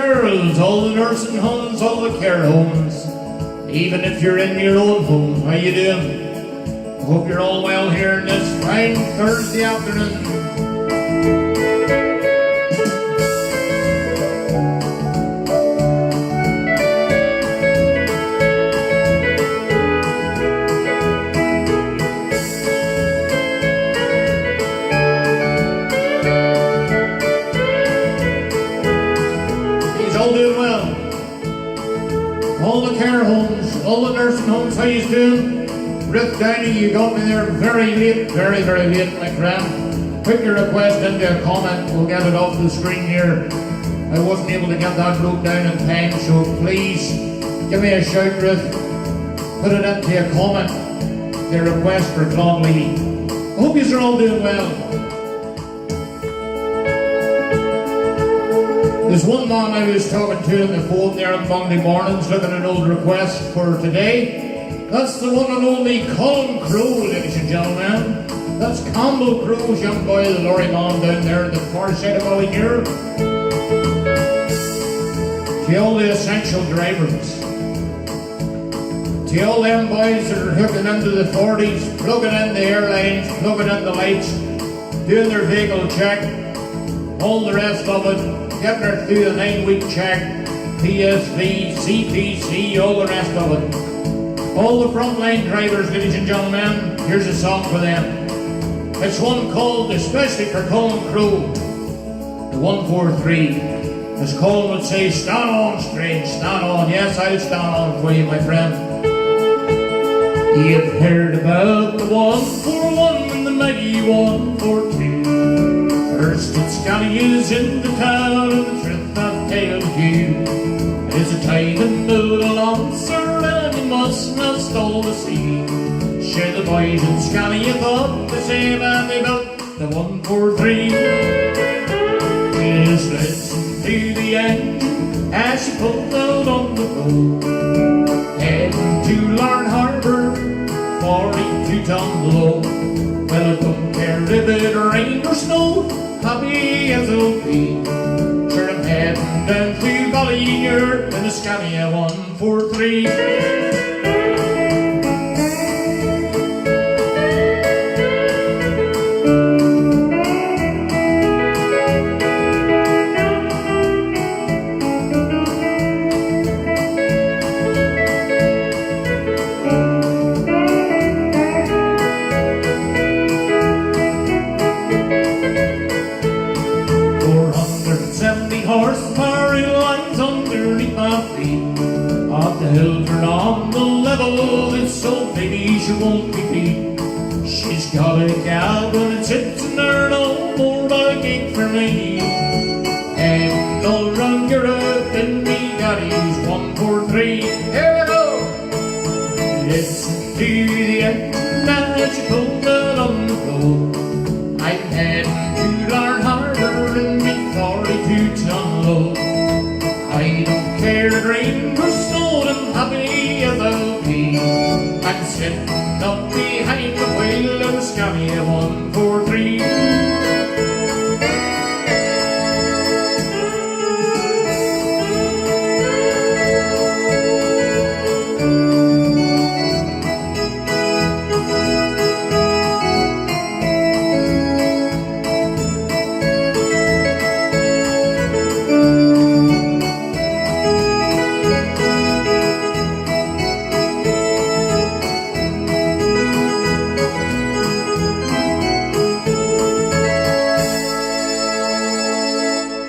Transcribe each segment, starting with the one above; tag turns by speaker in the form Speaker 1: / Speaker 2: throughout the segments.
Speaker 1: girls, all the nursing homes, all the care homes, even if you're in your own home, how you doing? I hope you're all well here in this fine Thursday afternoon. All the care homes, all the nursing homes, how you doing? Ruth Downey, you got me there very late, very late, my friend. Put your request into a comment, we'll get it off the screen here. I wasn't able to get that wrote down in time, so please give me a shout, Ruth. Put it into a comment, the request for Clonlady. I hope you're all doing well. There's one man I was talking to on the phone there on Monday mornings looking at an old request for today. That's the one and only Colin Crowe, ladies and gentlemen. That's Campbell Crowe's young boy, the lorry man down there at the far side of Ballymuir. To all the essential drivers, to all them boys that are hooking into the 40s, plugging in the airlines, plugging in the lights, doing their vehicle check, all the rest of it, getting her through the 9-week check, PSV, CPC, all the rest of it. All the frontline drivers, ladies and gentlemen, here's a song for them. It's one called especially for Colin Crowe, the 143. As Colin would say, stand on straight, stand on. Yes, I'll stand on for you, my friend. You've heard about the 141 and the mighty 142. First it's Scally's in the town and the truth I've told you. It's a time to move along, sir, and you must not stall the sea. Share the boys in Scally, you thought the same, and they built the 143. Just listen to the engine as she pulled out on the road, heading to Larne Harbour, 42 ton below. Well, it don't care if it rained or snowed, happy as it'll be. Sure, I'm heading down to Ballymuir in the Scania 143. Horsepower lines underneath my feet. Off the hill turn on the level, it's so baby she won't be beat. She's got a gal when it sits in her, no more a gig for me. And all around Europe in me daddy's 143. Here we go! Listen to the engine as she pulled out on the road. I'm heading to Larne Harbour in me 42 ton load. I don't care if it rained or snowed, I'm happy as I'll be. I'm sitting up behind the wheel of the Scania 143.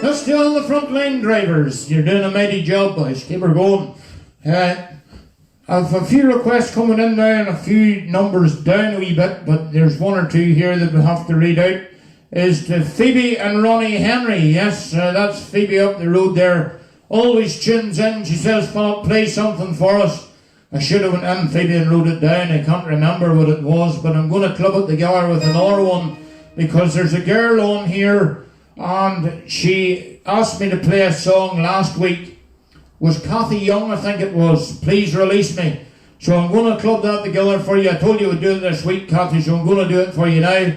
Speaker 1: Let's do all the frontline drivers. You're doing a mighty job, boys. Keep her going. I've a few requests coming in now and a few numbers down a wee bit, but there's one or two here that we have to read out. Is to Phoebe and Ronnie Henry. Yes, that's Phoebe up the road there. Always tunes in. She says, Philip, play something for us. I should have went in, Phoebe, and wrote it down. I can't remember what it was, but I'm going to club it together with another one because there's a girl on here and she asked me to play a song last week. Was Kathy Young, I think it was, Please Release Me. So I'm going to club that together for you. I told you I would do it this week, Kathy, so I'm going to do it for you now.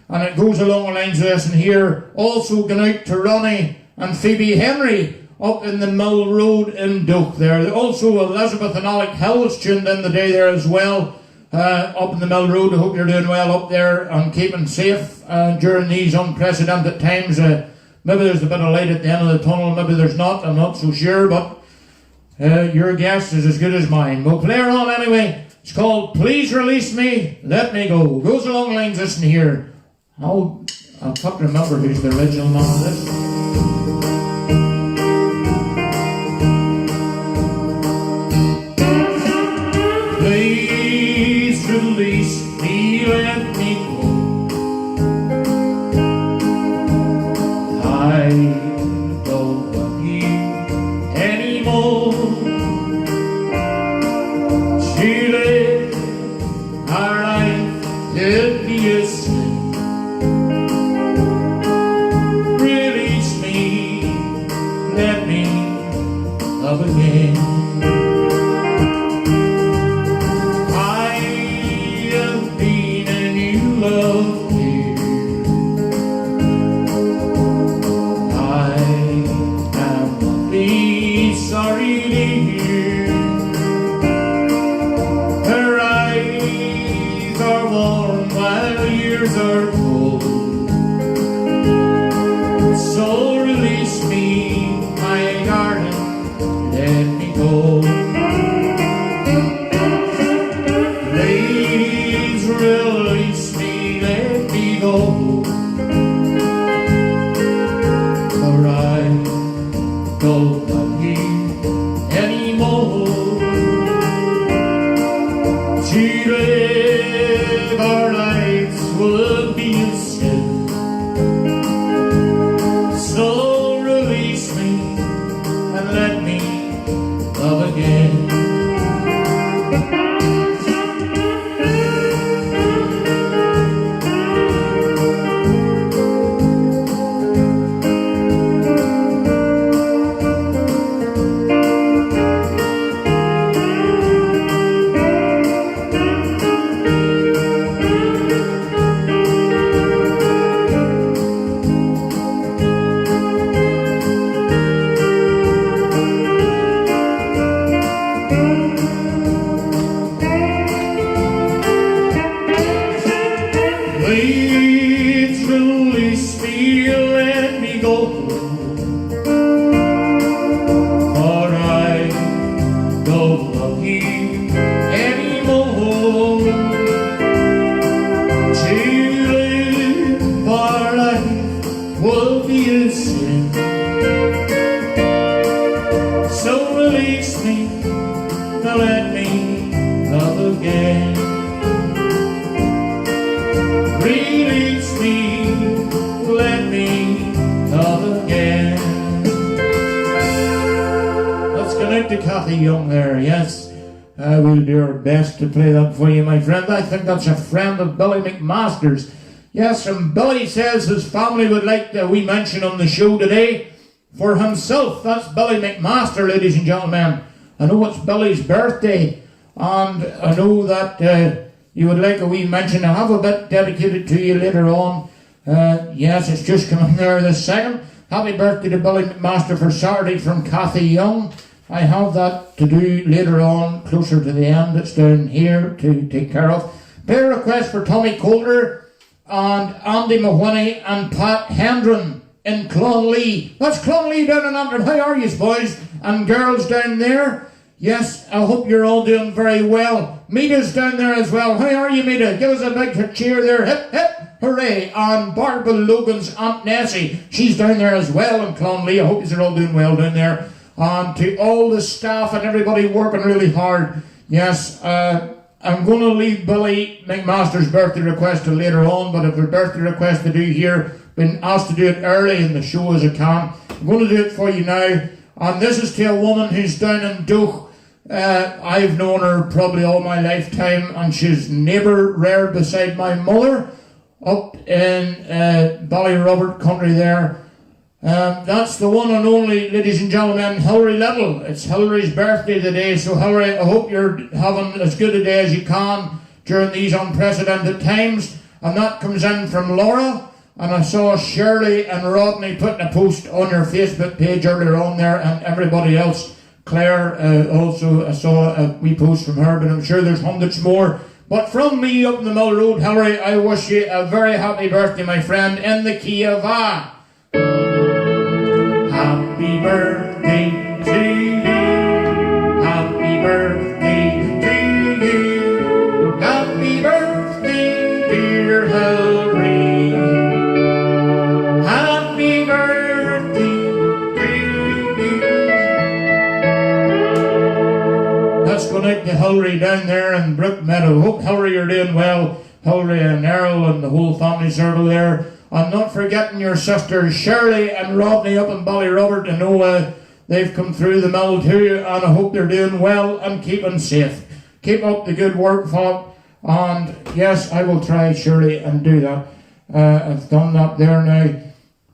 Speaker 1: And it goes along the lines of this, and here also going out to Ronnie and Phoebe Henry up in the Mill Road in Duke there. Also Elizabeth and Alec Hills tuned in the day there as well, up in the Mill Road. I hope you're doing well up there and keeping safe during these unprecedented times. Maybe there's a bit of light at the end of the tunnel, maybe there's not, I'm not so sure, but your guess is as good as mine. We'll play her on anyway. It's called Please Release Me, Let Me Go. Goes along lines, listen here. I can't remember who's the original man of this. Please release me, let me go. I don't want you anymore. She lived our life, did be a sin. Release me, let me love again. I have been a new love here. I am only sorry to hear her eyes are warm while years are cold. So release me, my darling, let me go. Please release me, let me go. For I don't love you anymore. To live our lives would be a sin. So release me and let me love again. Please release me, let me go. For I don't love you anymore. To live our life will be a sin. So release me, now let me love again. Release me, let me love again. Let's connect to Kathy Young there, yes. We'll do our best to play that for you, my friend. I think that's a friend of Billy McMaster's. Yes, and Billy says his family would like a wee mention on the show today for himself. That's Billy McMaster, ladies and gentlemen. I know it's Billy's birthday, and I know that you would like a wee mention. I have a bit dedicated to you later on. Yes, it's just coming there this second. Happy birthday to Billy McMaster for Saturday from Kathy Young. I have that to do later on, closer to the end. It's down here to take care of. Play request for Tommy Coulter and Andy Mahoney and Pat Hendron in Clonlee. That's Clonlee down in Antrim. How are you, boys and girls down there? Yes, I hope you're all doing very well. Mita's down there as well. How are you, Mita? Give us a big cheer there. Hip, hip, hooray. And Barbara Logan's Aunt Nessie, she's down there as well in Clonlee. I hope you're all doing well down there. And to all the staff and everybody working really hard. Yes, I'm going to leave Billy McMaster's birthday request till later on, but if there's a birthday request to do here, been asked to do it early in the show as I can. I'm going to do it for you now. And this is to a woman who's down in Duke. I've known her probably all my lifetime, and she's neighbour rare beside my mother up in Ballyrobert country there. That's the one and only, ladies and gentlemen, Hilary Little. It's Hilary's birthday today, so Hilary, I hope you're having as good a day as you can during these unprecedented times. And that comes in from Laura. And I saw Shirley and Rodney putting a post on your Facebook page earlier on there, and everybody else. Claire also, I saw a wee post from her, but I'm sure there's hundreds more. But from me up in the Mill Road, Hillary, I wish you a very happy birthday, my friend, in the key of A. Happy birthday to you. Happy birthday to you. Happy birthday, dear Hillary. Happy birthday to you. That's going out to Hillary down there in Brook Meadow. Hope, Hillary, you're doing well. Hillary and Errol and the whole family circle there. I'm not forgetting your sisters Shirley and Rodney up in Ballyrobert. I know they've come through the mill too, and I hope they're doing well and keeping safe. Keep up the good work, folk. And yes, I will try, Shirley, and do that. I've done that there now.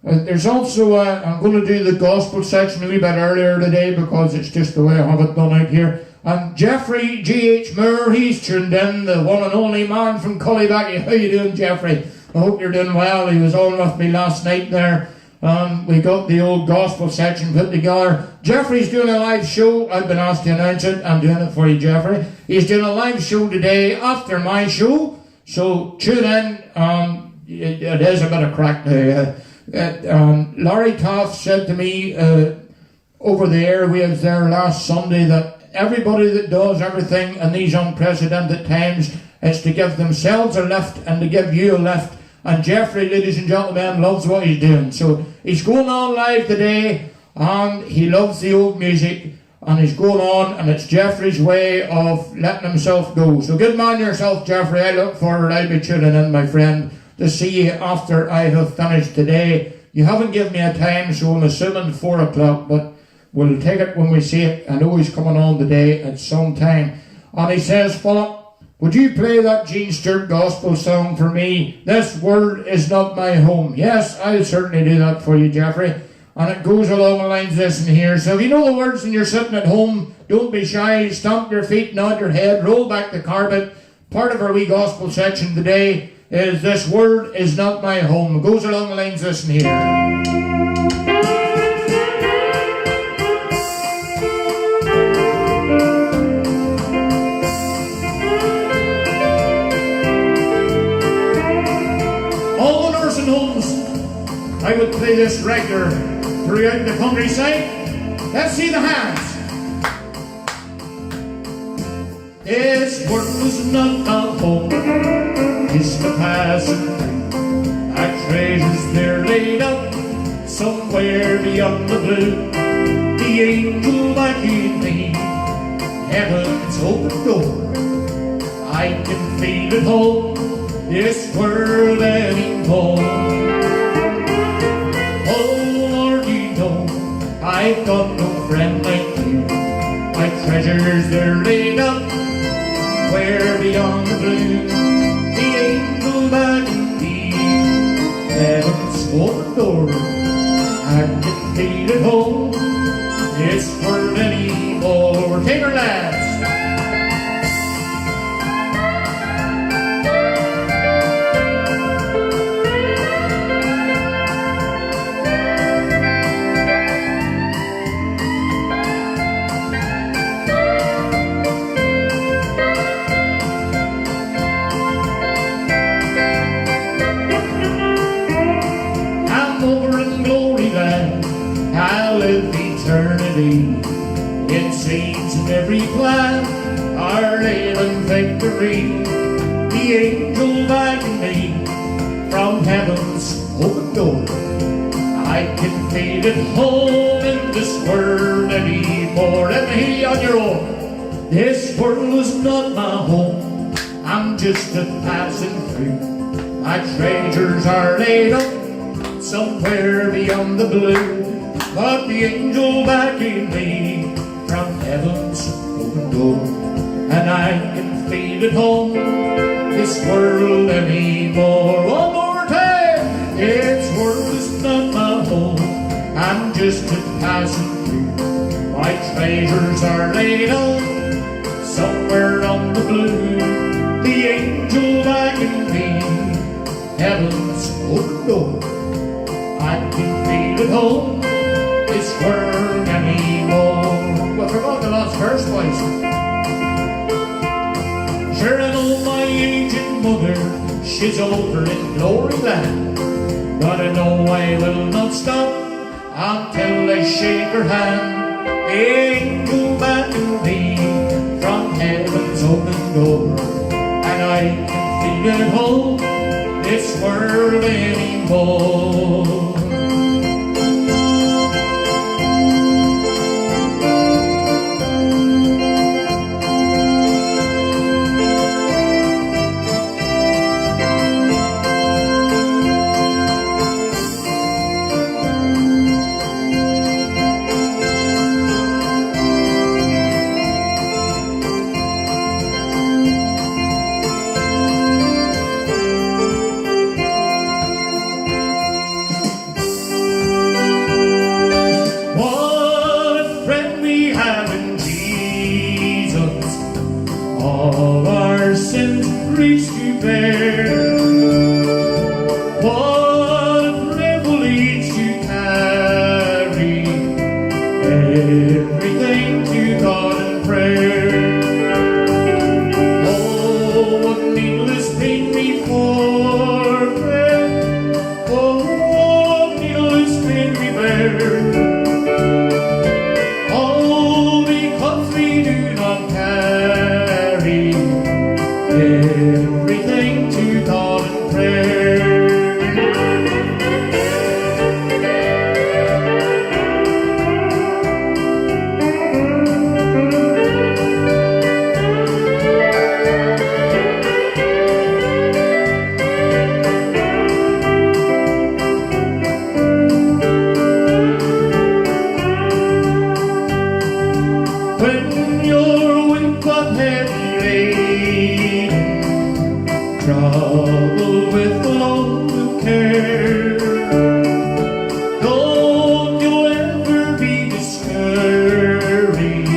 Speaker 1: There's also, I'm going to do the gospel section a wee bit earlier today because it's just the way I have it done out here. And Jeffrey G.H. Moore, he's tuned in, the one and only man from Cullybacky. How you doing, Jeffrey? I hope you're doing well. He was on with me last night there. We got the old gospel section put together. Jeffrey's doing a live show. I've been asked to announce it. I'm doing it for you, Jeffrey. He's doing a live show today after my show. So tune in. It is a bit of crack now. Larry Taft said to me over the airwaves there last Sunday that everybody that does everything in these unprecedented times is to give themselves a lift and to give you a lift. And Jeffrey, ladies and gentlemen, loves what he's doing. So he's going on live today, and he loves the old music, and he's going on, and it's Jeffrey's way of letting himself go. So good man yourself, Jeffrey. I look forward, I'll be tuning in, my friend, to see you after I have finished today. You haven't given me a time, so I'm assuming 4 o'clock, but we'll take it when we see it. I know he's coming on today at some time. And he says, Philip, would you play that Gene Stewart gospel song for me? This world is not my home. Yes, I'll certainly do that for you, Jeffrey. And it goes along the lines this and here. So if you know the words and you're sitting at home, don't be shy. Stomp your feet, nod your head, roll back the carpet. Part of our wee gospel section today is This World is Not My Home. It goes along the lines this and here. I would play this regular throughout the countryside. Let's see the hands. This world is not my home, it's the passing through. My treasures they're laid up somewhere beyond the blue. The angel backing me, heaven's open door. I can feel at home this world anymore. I've got no friend like you. My treasures, they're laid up where beyond the blue. The angel backing me, heaven's open door. I can feel at home this world anymore. Take her, lads. It seems in every plan our aim and victory. The angel backing me from heaven's open door. I can feel at home in this world anymore. Let me hear you on your own. This world is not my home, I'm just a passing through. My treasures are laid up somewhere beyond the blue. But the angel backing me from heaven's open door. And I can feel at home this world anymore. One more time. This world is not my home, I'm just a passing through. My treasures are laid up somewhere on the blue. The angel backing me, heaven's open door. I can feel at home this world anymore. Well, forgot the last verse, boys. Sure, I know my aged mother, she's over in glory land, but I know I will not stop until I shake her hand. The angel beckoning me from heaven's open door, and I can feel at home this world anymore. All our sins and griefs to bear. What a privilege to carry everything to God in prayer. Oh, what needless pain we forbear. Oh, what needless pain we bear. Everything to God in prayer. When you're with God heavy, trouble with the load of care, don't you ever be discouraged.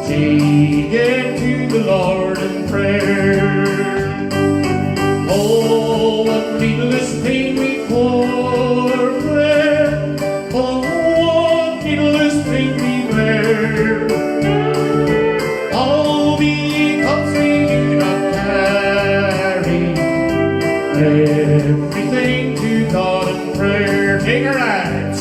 Speaker 1: Take it to the Lord in prayer. Oh, what needless pain we forbear. Oh, what needless pain we bear. All because we do not carry everything to God in prayer. Take our eyes.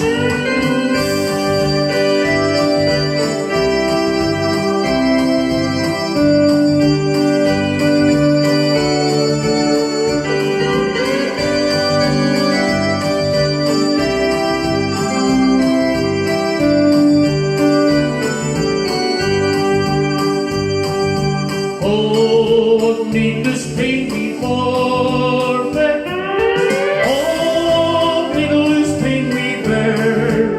Speaker 1: Oh, what needless pain we forbear. Oh, needless pain we bear.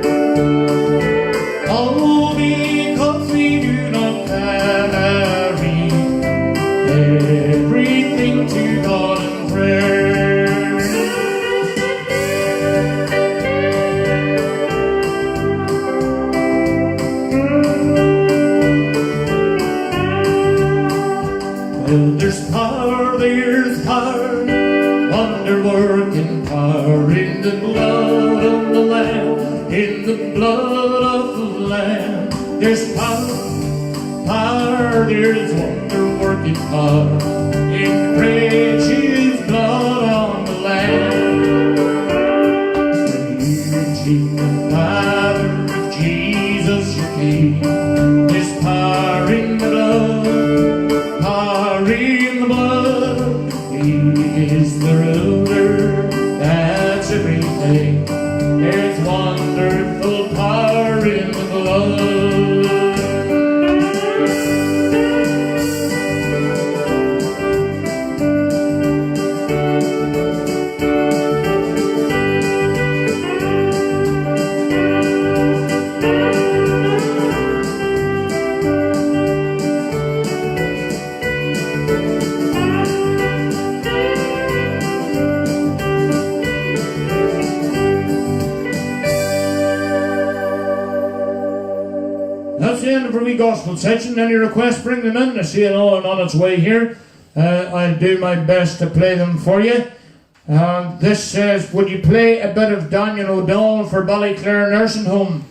Speaker 1: All because we do not carry everything to God in prayer. Well, there's power, wonder-working power in the blood of the Lamb, in the blood of the Lamb. There's power, there's wonder-working power in the precious blood on the Lamb. When you drink the power of Jesus your King, there's power in the blood, power in the blood. He is the ruler, that's everything. There's wonderful power in the blood. That's the end of our wee gospel section. Any requests, bring them in. I see it all on its way here. I'll do my best to play them for you. And this says, would you play a bit of Daniel O'Donnell for Ballyclare Nursing Home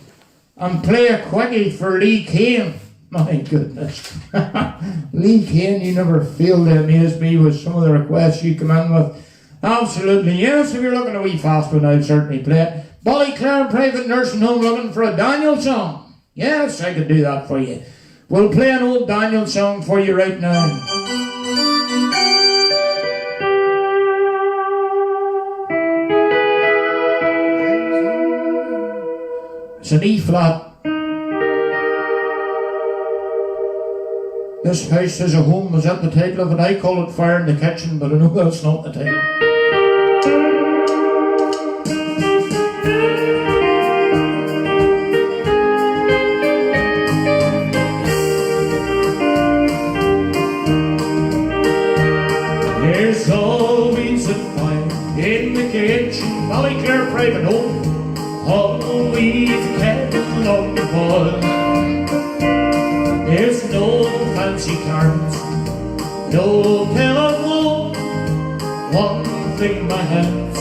Speaker 1: and play a quickie for Lee Kane? My goodness. Lee Kane, you never fail to amaze me with some of the requests you come in with. Absolutely, yes, if you're looking a wee fast one, I'll certainly play it. Ballyclare Private Nursing Home looking for a Daniel song. Yes, I could do that for you. We'll play an old Daniel song for you right now. It's an E flat. This house is a home, is that the title of it? I call it Fire in the Kitchen, but I know that's not the title. There's always a fire in the kitchen, Ballyclare Private Home. Always a kettle on the boil. There's no fancy carpets, no telephone. One thing my house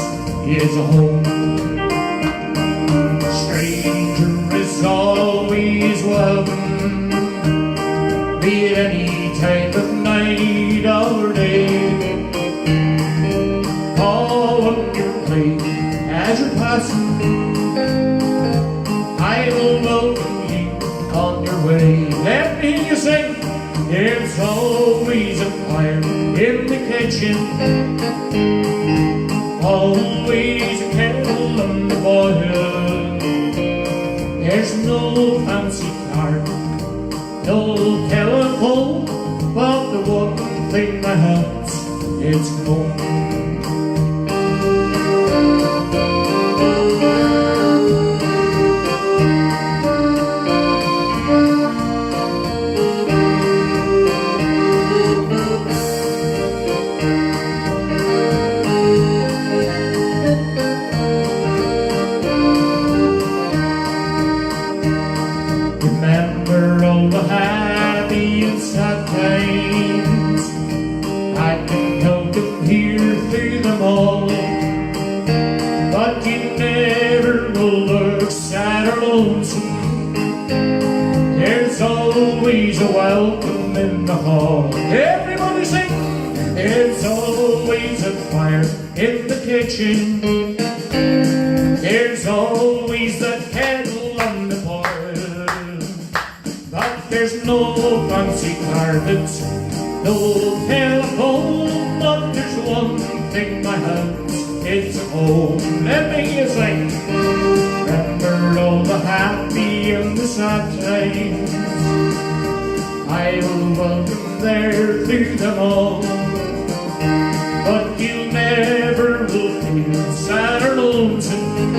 Speaker 1: is a home. Stranger is always welcome, be it any time of night or day. Call on your plate as you're passing, I will welcome you on your way. Let me hear you sing. There's always a fire in the kitchen, always a kettle on the boil. There's no fancy card, no telephone, but the one thing I have is home. Remember all the happy and sad times, I can help them here through them all. But you never will look sad or lonesome, there's always a welcome in the hall. Everybody sing! There's always a fire in the kitchen, there's always that kettle on the boil. But there's no fancy carpets, no telephone, but there's one thing my house is a home. Let me hear you sing. Remember all the happy and the sad times, I will welcome there through them all. But you never will feel sad or lonesome,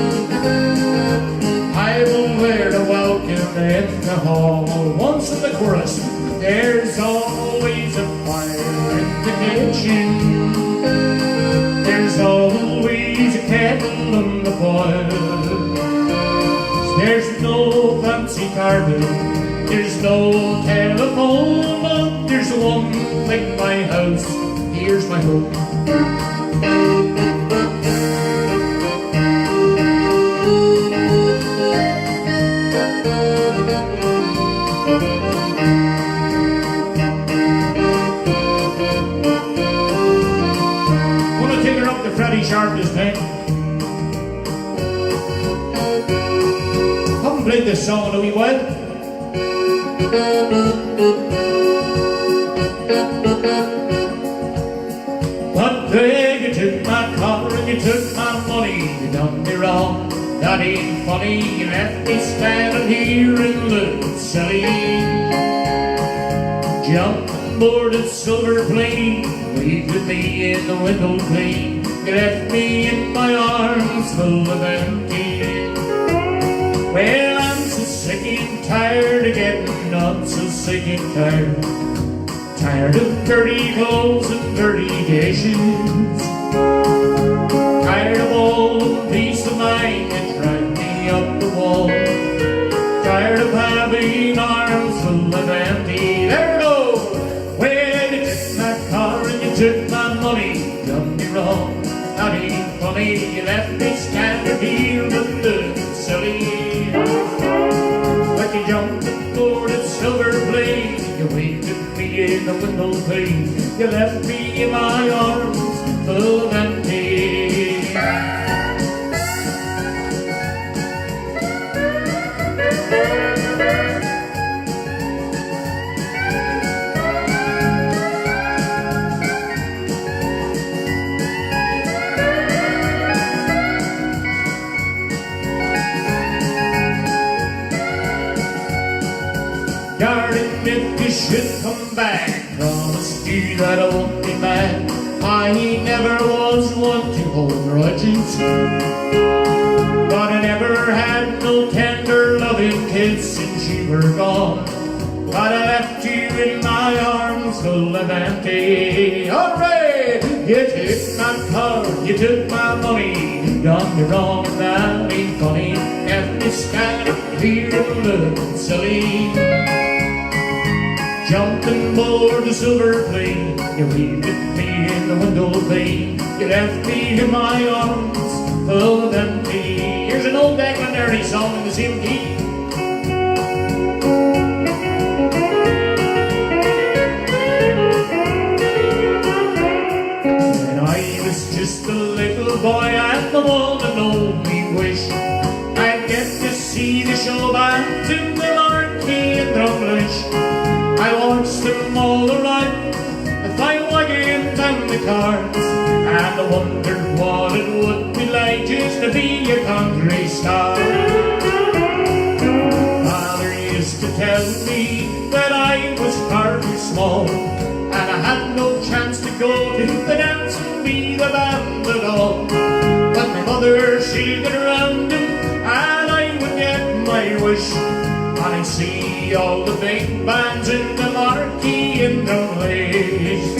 Speaker 1: I will wear the welcome in the hall. Once in the chorus. There's always a fire in the kitchen, there's always a kettle on the boil. There's no fancy carpet, there's no telephone, but there's one thing my house, here's my home. Freddie Sharp this time. Haven't played this song in a wee while. But then you took my car and you took my money, you done me wrong. That ain't funny, you left me standing here and looking silly. Jumped aboard a silver plane, waved at me in the window pane. You left me in my arms full of empty. Well, I'm so sick and tired of getting on, so sick and tired. Tired of dirty clothes and dirty dishes. Tired of all the peace of mind that drive me up the wall. Tired of having arms full of empty. There we go! Well, you took my car and you took my money, done me wrong. Not board at Silver Plain. You waved at me in the window pane. You left me in my arms full of empty. Darling, if you should come back, promise you that I won't be mad. I never was one to hold grudges, but I never had no tender loving kiss since you were gone. But I left you in my arms full of empty. Hooray! You took my car, you took my money, done me wrong and that ain't funny. Left me standing here looking silly. Jumping aboard the Silver Plain, you waved at me in the window pane. You left me in my arms full of empty. Here's an old Declan Derry song in the same key. When I was just a little boy at the wall and only wish I'd get to see the show back to the Marquee in Drumlish. I watched them all arrive, the fine wagons and the cars, and I wondered what it would be like just to be a country star. Father used to tell me that I was far too small, and I had no chance to go to the dance and be the band at all. But my mother, she'd get around him, and I would get my wish. And I see all the big bands in the Marquee in Drumlish.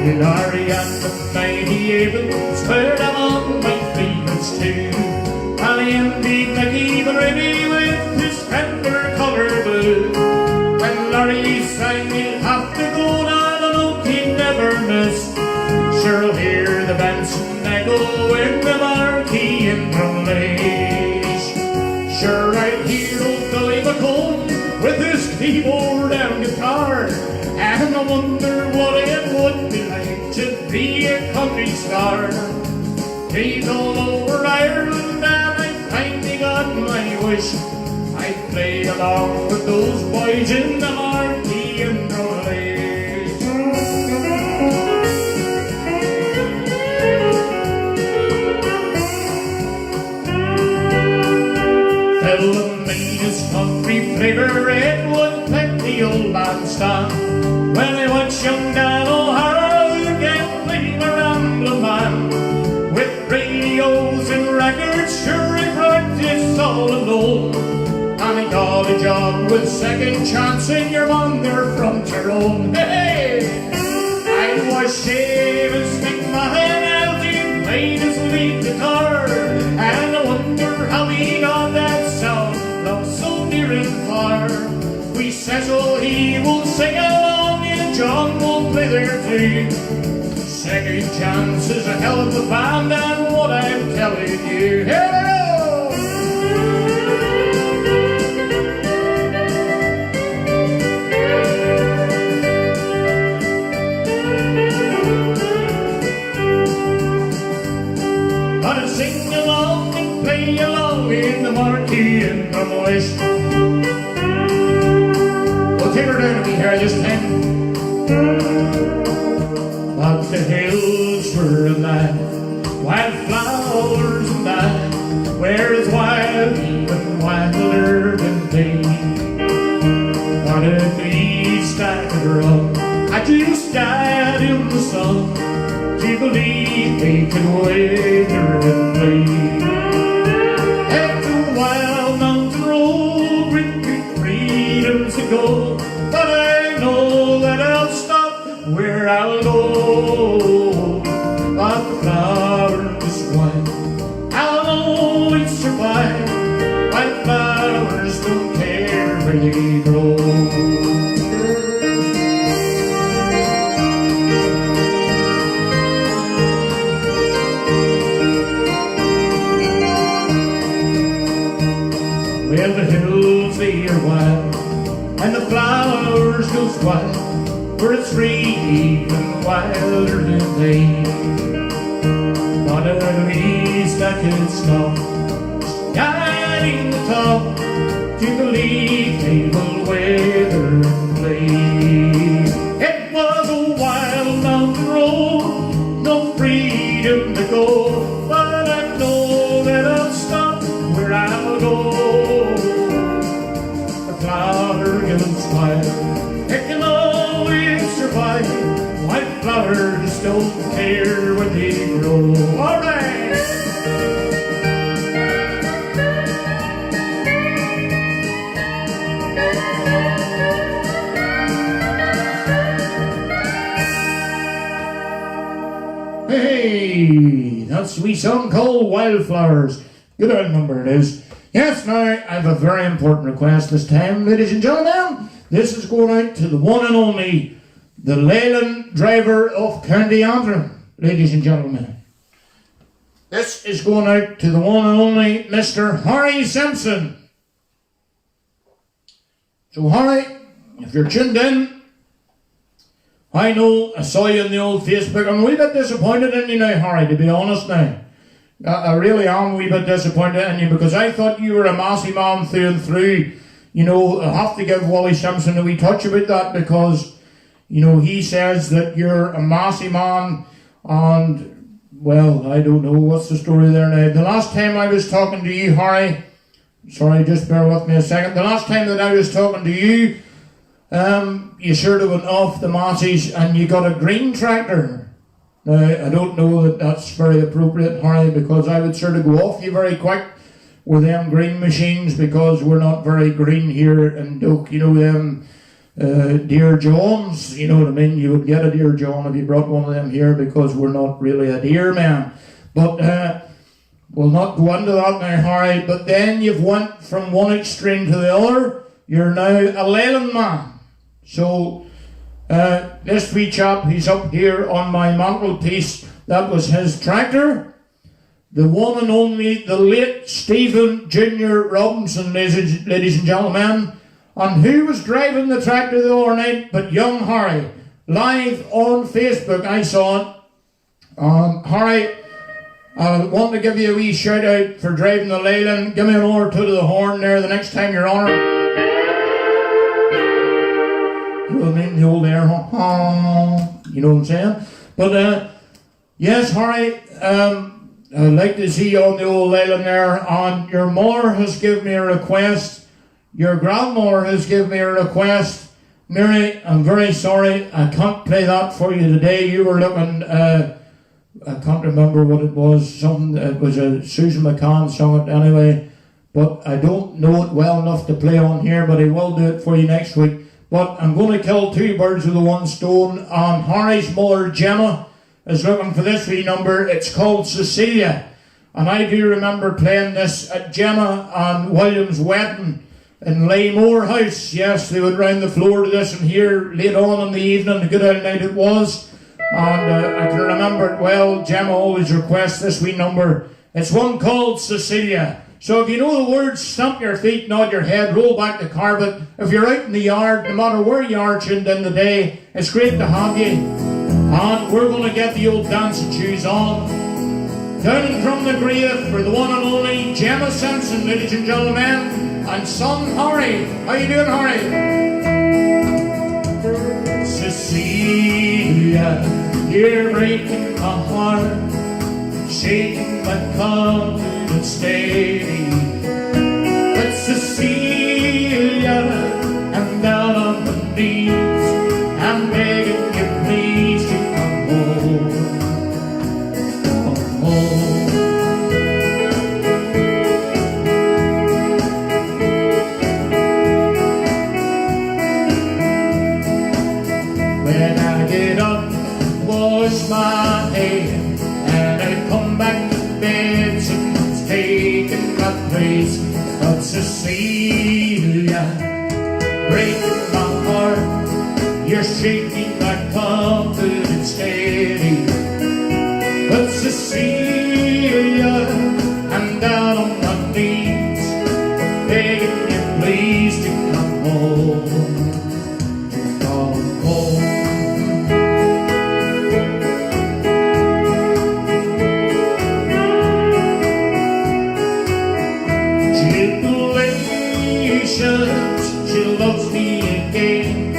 Speaker 1: In Ari and the Mighty Avens, where I'm on my favourites too. Ally and Big Mickey, but ready with his tender colour blue. When Larry sang, he'll have to go down an oak he never missed. Sure, I'll hear the Benson echo in the Marquee in Drumlish. Sure, right here old Billy McComb with his keyboard and guitar, and I wonder what it would be like to be a country star. He's all over Ireland and I finally got my wish. I'd play along with those boys in the Marquee in Drumlish. Philomela's country flavour, it would make the old man stand. When I watch young Dan O'Hara, you can't blame a rambling man. With radios and records, sure I practice all alone. And I got a job with Second Chance in your mother from Tyrone. Hey! I was Seamus McMahon as he played his lead guitar, and I wonder how he got that sound from so near and far. We Cecil, he will sing along and John will play there too. Second Chance is a hell of a band, and what I'm telling you. Hello! Gonna sing along and play along in the Marquee in Drumlish. We'll take her down to be here this time. But the hills were alive, wildflowers and I, where it's wild, even wilder than day. But at least I could run, I just died in the sun, to believe they can weather and play. At the wild mountain road, with freedoms to go, but I know that I'll stop where I'll go. But the flower is white, I'll always survive. White flowers don't care where they grow. Well, the hills they are wild, and the flowers go wild, for it's free and wilder than they. But at least I could stop guiding the top to believe they will weather and play. It was a wild mountain road, no freedom to go, but I know that I'll stop where I'll go. The flower goes wild, it can always survive. White flowers don't care when they grow. All right. Hey, that's a wee song called Wildflowers. Good old number it is. Yes, now I have a very important request this time, ladies and gentlemen. This is going out to the one and only, the Leyland driver of County Antrim, ladies and gentlemen. This is going out to the one and only Mr. Harry Simpson. So Harry, if you're tuned in, I know I saw you in the old Facebook. I'm a wee bit disappointed in you now, Harry, to be honest now. I really am a wee bit disappointed in you because I thought you were a Massey man through and through. You know, I have to give Wally Simpson a wee touch about that because, you know, he says that you're a Massey man and, well, I don't know what's the story there now. The last time I was talking to you, Harry, sorry, just bear with me a second. The last time that I was talking to you, you sort of went off the Masseys and you got a green tractor. Now, I don't know that that's very appropriate, Harry, because I would sort of go off you very quick with them green machines because we're not very green here in Doak. You know, them Dear Johns, you know what I mean? You would get a Dear John if you brought one of them here because we're not really a deer man. But we'll not go into that now, Harry. But then you've went from one extreme to the other. You're now a Leyland man. So, this wee chap, he's up here on my mantelpiece. That was his tractor. The one and only, the late Stephen Junior Robinson, ladies and gentlemen. And who was driving the tractor the other night but young Harry? Live on Facebook, I saw it. Harry, I want to give you a wee shout out for driving the Leyland. Give me an hour or two to the horn there the next time you're on it. You know what I mean? The old air, you know what I'm saying? But, yes, Harry, I'd like to see you on the old Leyland there. And your mother has given me a request. Your grandmother has given me a request. Mary, I'm very sorry. I can't play that for you today. You were looking, I can't remember what it was. Something, it was a Susan McCann song it anyway. But I don't know it well enough to play on here, but I will do it for you next week. But I'm going to kill two birds with the one stone. And Harry's mother, Gemma, is looking for this wee number. It's called Cecilia. And I do remember playing this at Gemma and William's wedding in Laymore House. Yes, they would round the floor to this and here late on in the evening. A good old night it was. And I can remember it well. Gemma always requests this wee number. It's one called Cecilia. So if you know the words, stamp your feet, nod your head, roll back the carpet. If you're out in the yard, no matter where you are tuned in the day, it's great to have you. And we're going to get the old dancing shoes on. Down from the grave for the one and only Gemma Simpson, ladies and gentlemen, and son Harry. How you doing, Harry? Cecilia, you're breaking my heart, shaking my confidence steady. But Cecilia, I'm down on my knees, I'm begging you please to come home. Come home. When I get up, wash my head, and I come back to bed, someone's taking my place. But Cecilia, breaking my heart, you're shaking my confidence steady. But Cecilia, I'm down on my knees, begging she loves me again.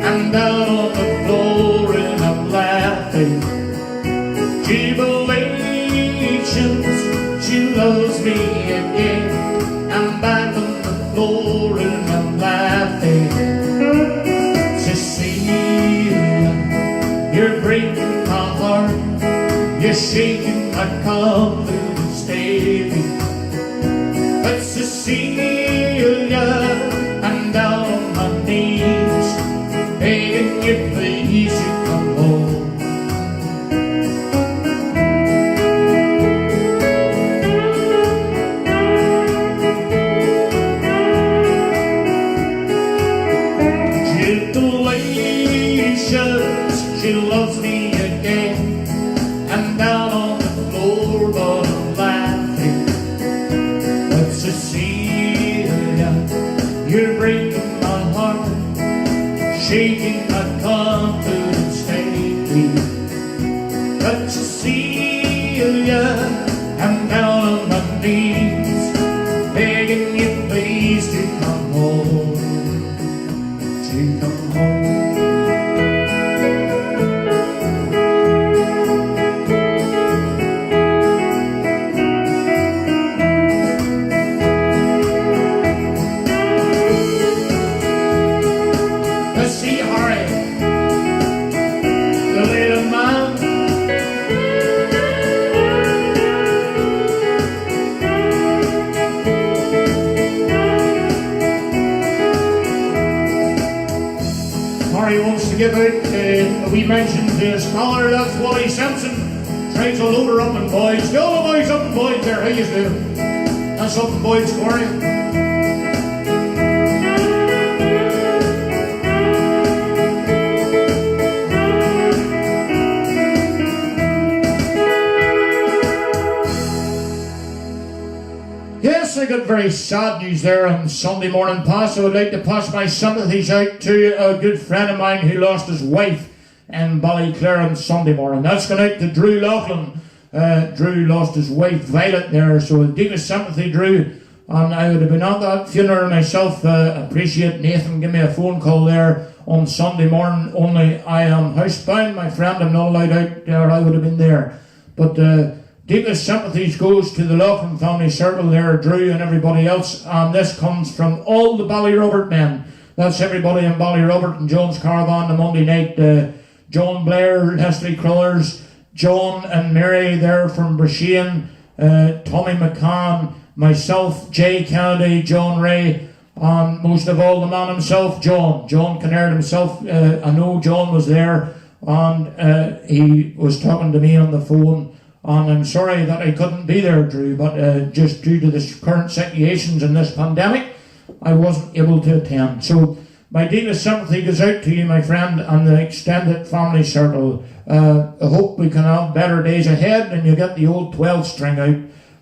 Speaker 1: I'm down on the floor and I'm laughing. Jubilations, she loves me again. I'm back on the floor and I'm laughing. Cecilia, you're breaking my heart. You're shaking my confidence daily. But Cecilia, I'm down on my knees, begging you please to come home. Jubilations, she loves me again. I'm down on the floor but I'm laughing. But Cecilia, you're breaking my heart, shaking my confidence daily. But Cecilia, I'm down on my knees, begging you please to come home, to come home. He wants to give out, we mentioned the scholar, that's Wally Simpson. Tries all over Upton Boys. The old boys Upton Boys there, how you doing? That's Upton Boys for you. Yes, I got very sad news there on Sunday morning pass. I would like to pass my sympathies out to a good friend of mine who lost his wife in Ballyclare on Sunday morning. That's going out to Drew Laughlin. Drew lost his wife Violet there, so deepest sympathy, Drew. And I would have been at that funeral myself. Appreciate Nathan give me a phone call there on Sunday morning. Only I am housebound, my friend. I'm not allowed out there. I would have been there. But deepest sympathies goes to the Laughlin family circle there, Drew and everybody else. And this comes from all the Ballyrobert men. That's everybody in Ballyrobert and Jones Caravan the Monday night. John Blair, Leslie Crullers, John and Mary there from Brashean, Tommy McCann, myself, Jay Kennedy, John Ray, and most of all the man himself, John Kinnaird himself. I know John was there, and he was talking to me on the phone, and I'm sorry that I couldn't be there, Drew, but just due to the current situations in this pandemic, I wasn't able to attend. So my deepest sympathy goes out to you, my friend, and the extended family circle. I hope we can have better days ahead and you get the old 12 string out,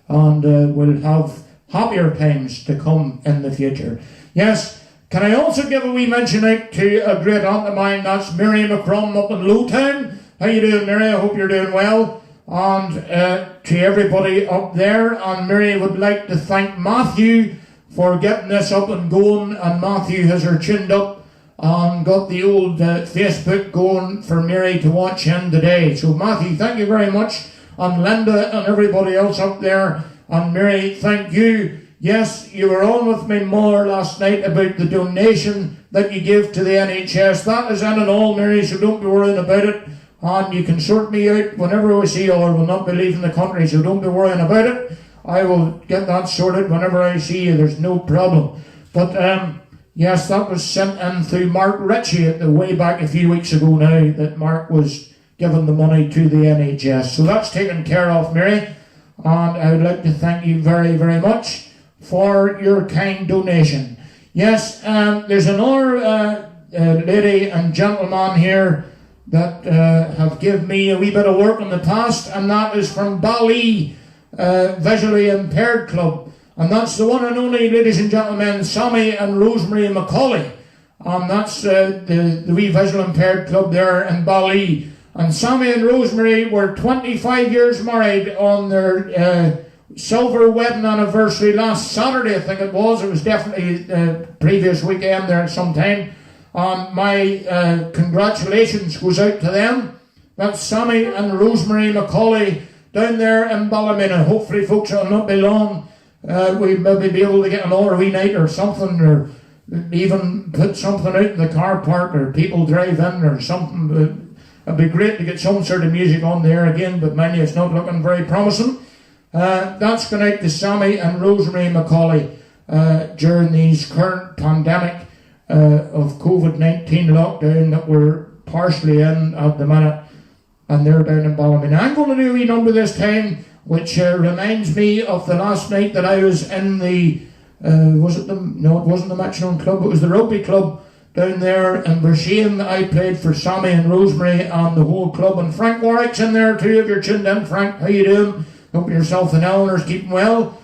Speaker 1: and we'll have happier times to come in the future. Yes, can I also give a wee mention out to a great aunt of mine, that's Mary McCrum up in Lowtown. How you doing, Mary? I hope you're doing well. And to everybody up there, and Mary would like to thank Matthew for getting this up and going, and Matthew has her tuned up and got the old Facebook going for Mary to watch in today. So Matthew, thank you very much, and Linda and everybody else up there, and Mary, thank you. Yes, you were on with me more last night about the donation that you give to the NHS. That is in and all, Mary, so don't be worrying about it. And you can sort me out whenever we see you, or will not be leaving the country, so don't be worrying about it. I will get that sorted whenever I see you, there's no problem. But yes, that was sent in through Mark Ritchie at the way back a few weeks ago now, that Mark was giving the money to the NHS. So that's taken care of, Mary, and I would like to thank you very, very much for your kind donation. Yes, there's another lady and gentleman here that have given me a wee bit of work in the past, and that is from Bally Visually Impaired Club, and that's the one and only, ladies and gentlemen, Sammy and Rosemary Macaulay, and that's the wee Visual Impaired Club there in Bally. And Sammy and Rosemary were 25 years married on their silver wedding anniversary last Saturday, I think it was. It was definitely previous weekend there sometime. My congratulations goes out to them. That's Sammy and Rosemary Macaulay down there in Ballymena. Hopefully, folks, it'll not be long. We maybe be able to get an RV night or something, or even put something out in the car park, or people drive in or something. It'd be great to get some sort of music on there again, but mind you, it's not looking very promising. That's going out to Sammy and Rosemary Macaulay during these current pandemic of COVID-19 lockdown that we're partially in at the minute, and they're down in Ballymena. I'm going to do a wee number this time, which reminds me of the last night that I was in the, was it the, no, it wasn't the Metronome Club, it was the rugby club down there in Brisbane. I played for Sammy and Rosemary and the whole club, and Frank Warwick's in there too, if you're tuned in. Frank, how you doing? Hope yourself and Eleanor's keeping well.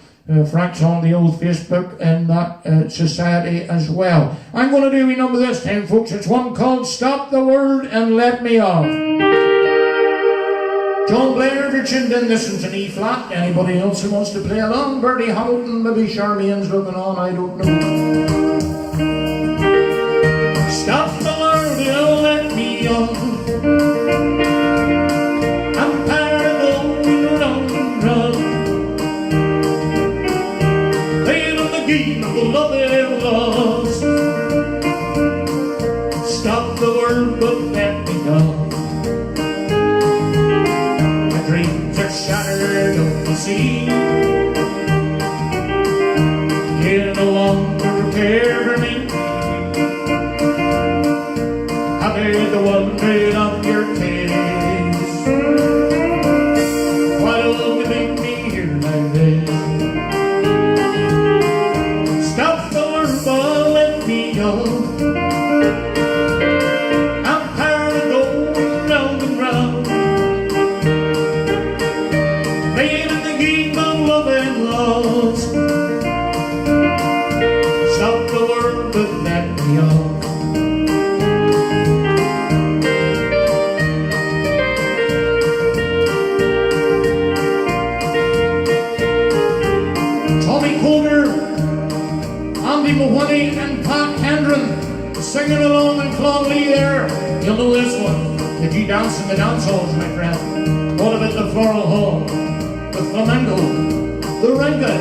Speaker 1: Frank's on the old Facebook in that society as well. I'm going to do a wee number this time, folks. It's one called Stop the World and Let Me Off. John Blair, if you're tuned in, this is an E flat. Anybody else who wants to play along? Bertie Hamilton, maybe Charmaine's looking on, I don't know. Stop the world and let me off. I'm tired of going round and round, playing on the game of the love and lost. Stop the world but let me go. Shattered on the sea, you no longer care for me. I bear the wonder of your kiss. Why don't you make me here like this? Stop the world but let me go. I'm tired of going round and round, playing in the game of love and loss. Stop the world but let me off. Tommy Coulter, Andy Mahoney and Pat Hendren singing along in Clonley there. You'll know this one. Did you dance in the dance halls, my friend? What about the Floral Hall? The flamenco, the renga,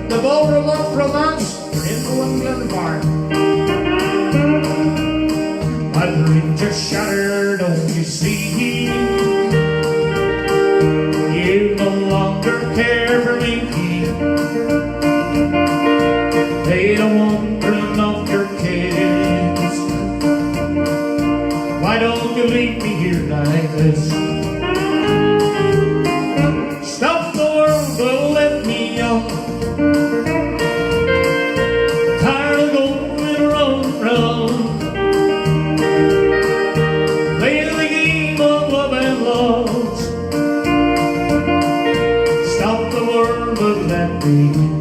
Speaker 1: the ballroom of romance, Rainbow and Glenfarne. My dreams are shattered, don't you see? You no longer care for me. They don't want to love your kids. Why don't you leave me here like this? Stop the world, but let me off. Tired of going round and round, playing the game of love and loss. Stop the world, but let me off.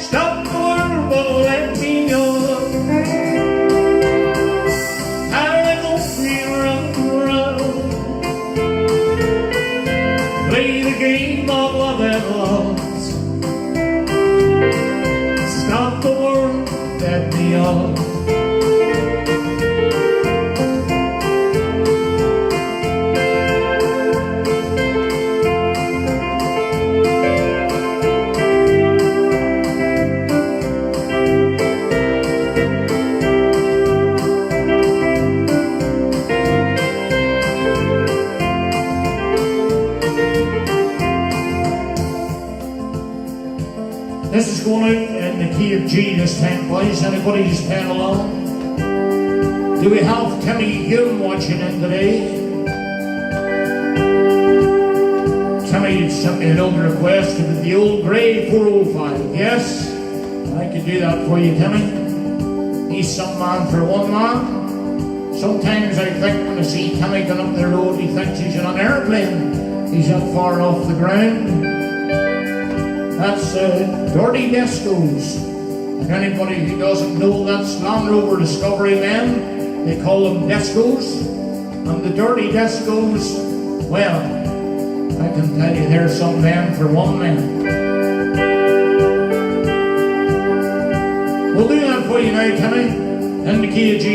Speaker 1: Stop the world, but let me off. Tired of going round and round, play the game of love and loss. Stop the world, let me off. This is going out in the key of G this time, boys. Anybody just playing along? Do we have Timmy Hume watching in today? Timmy sent me an old request to the old grey 405. Yes, I could do that for you, Timmy. He's some man for one man. Sometimes I think when I see Timmy going up the road, he thinks he's in an airplane. He's that far off the ground. That's Dirty Discos. And anybody who doesn't know, that's Land Rover Discovery men. They call them Discos. And the Dirty Discos, well, I can tell you there's some men for one man. We'll do that for you now, Timmy, in the key of G.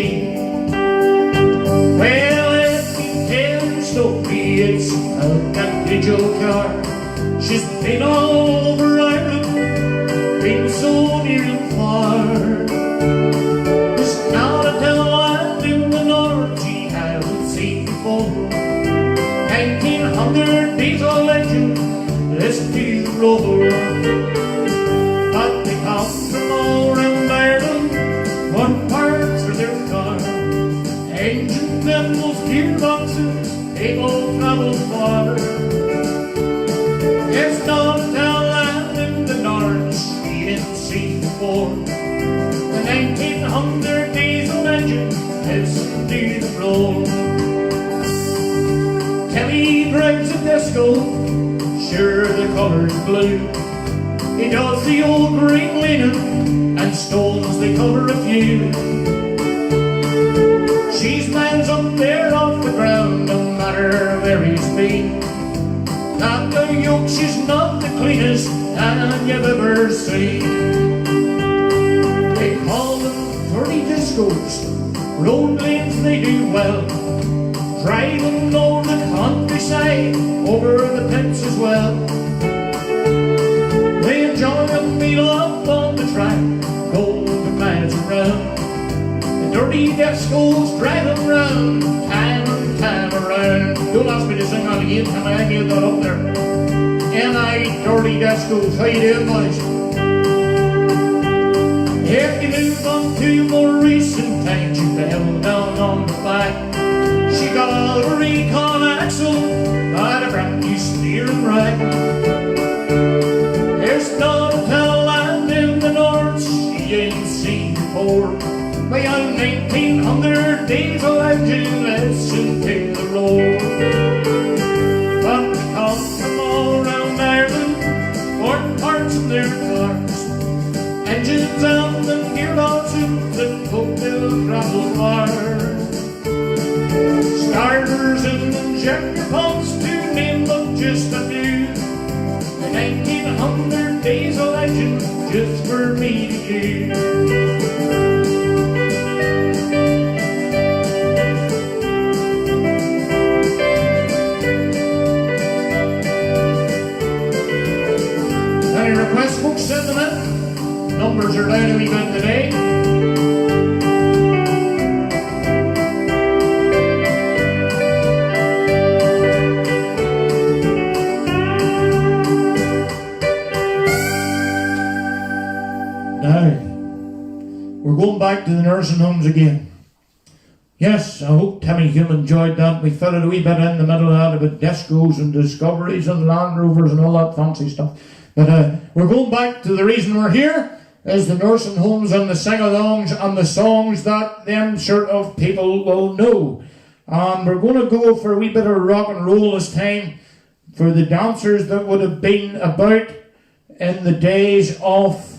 Speaker 1: Well, let me tell you a story. It's about the Joe car. She's been all over Ireland, been so near and far. There's not a land in the north she hasn't seen before. 1900 diesel engine, listen to the roar. But they come from all around Ireland, what parts for their car. Engines and those gearboxes, they all travel far. There's not a land in the north she didn't see before. The 1900 diesel engine, listen to the roar. Timmy drives a disco, sure the color's blue. He does the old green linen, and stones they cover a few. She's man's up there off the ground, no matter where he's been. Not the yoke, she's not the cleanest that you've ever seen. They call them dirty discos, road lanes they do well. Driving over the countryside, over the pits as well. They enjoy a meal up on the track, go the miles around. The dirty discos driving round, time and time around. Don't ask me to sing that again, can I get that up there? N.I. dirty discos, how you doing, boys? If you move on to more recent times, you fell down on the back. She got a recon axle, but a brand new steering rack. There's not a land in the north she ain't seen before. By a 1900 diesel engine, listen to the roar. But they come from all around Ireland, for parts of their cars. Engines and the gearboxes that hook their travel far. Starters and injector pumps, to name but just a few. The 1900 diesel engine, just for me to use. Any requests, folks, send them in. Numbers are down a wee bit today. We're going back to the nursing homes again. Yes, I hope Timmy Hume enjoyed that. We fell a wee bit in the middle of that about discos and discoveries and Land Rovers and all that fancy stuff. But we're going back to the reason we're here, is the nursing homes and the sing-alongs and the songs that them sort of people will know. And we're going to go for a wee bit of rock and roll this time for the dancers that would have been about in the days of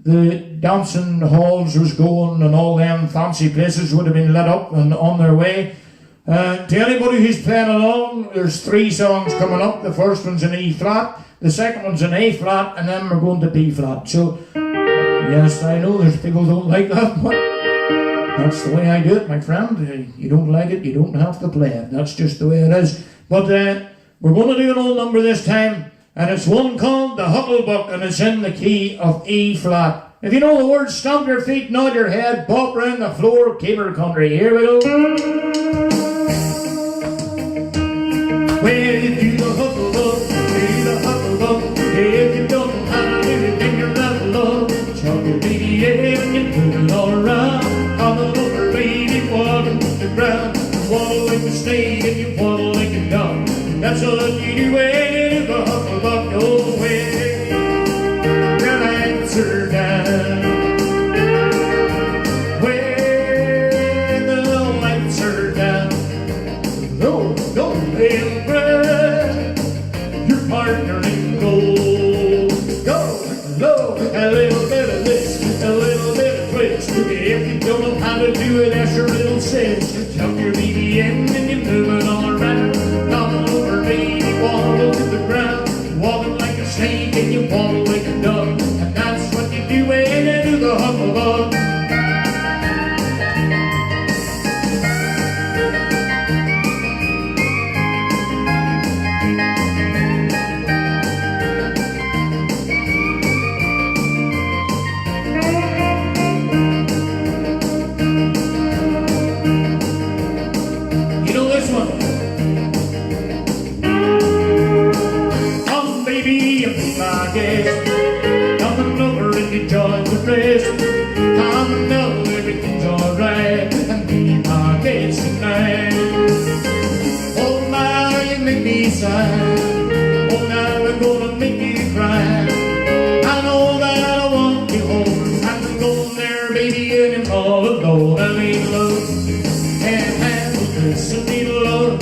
Speaker 1: the dancing halls was going and all them fancy places would have been lit up and on their way. To anybody who's playing along, there's 3 songs coming up. The first one's in E flat, the second one's in A flat, and then we're going to B flat. So, yes, I know there's people who don't like that, but that's the way I do it, my friend. You don't like it, you don't have to play it. That's just the way it is. But we're going to do an old number this time. And it's one called the Hucklebuck, and it's in the key of E flat. If you know the words, stomp your feet, nod your head, bop round the floor, keep her country. Here we go. Well, you do the Hucklebuck, do the Hucklebuck. If you don't know how to do it, then you're out of luck. Chop your baby head and you put it all around. Come over, baby, walking to the ground. Waddle like a snake and you waddle like a dog. That's all you do when you do the Hucklebuck away. Your lights are down. When the lights are down, no, they'll breath your partner in gold. Go, low, a little bit of this, a little bit of twist. If you don't know how to do it, that's your little sense. Jump your BBM and you move it all around. Come over, baby, waddle and you waddle like a duck, and that's what you do when you do the hucklebuck. You know this one? Come baby, and be my guest. Coming over and you join the rest. Come and know everything's alright, and be my guest tonight. Oh my, you make me sigh. Oh now we're gonna make you cry. I know that I want you home. I'm going there, baby, and I'm all alone. I need love, can't handle this. I need love,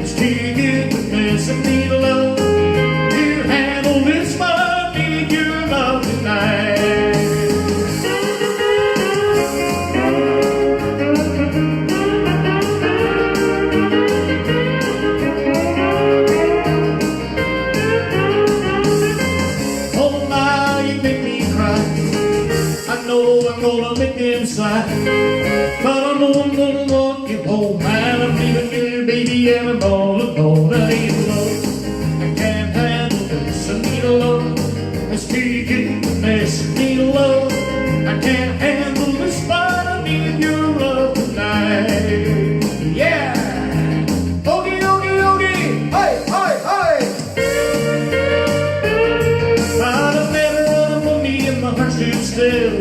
Speaker 1: it's too good to miss. I need love, you handle this, but I need your love tonight. Oh my, you make me cry. I know I'm gonna make them sigh, but I know I'm gonna walk you home. And I'm leaving you, baby, and I'm all alone. I need love, I can't handle this. I need love, it's too good to miss. I need love, I can't handle this, but I need your love tonight. Yeah! Oogie, oogie, oogie! Hey, hey, hey! But I've never run from me and my heart stood still.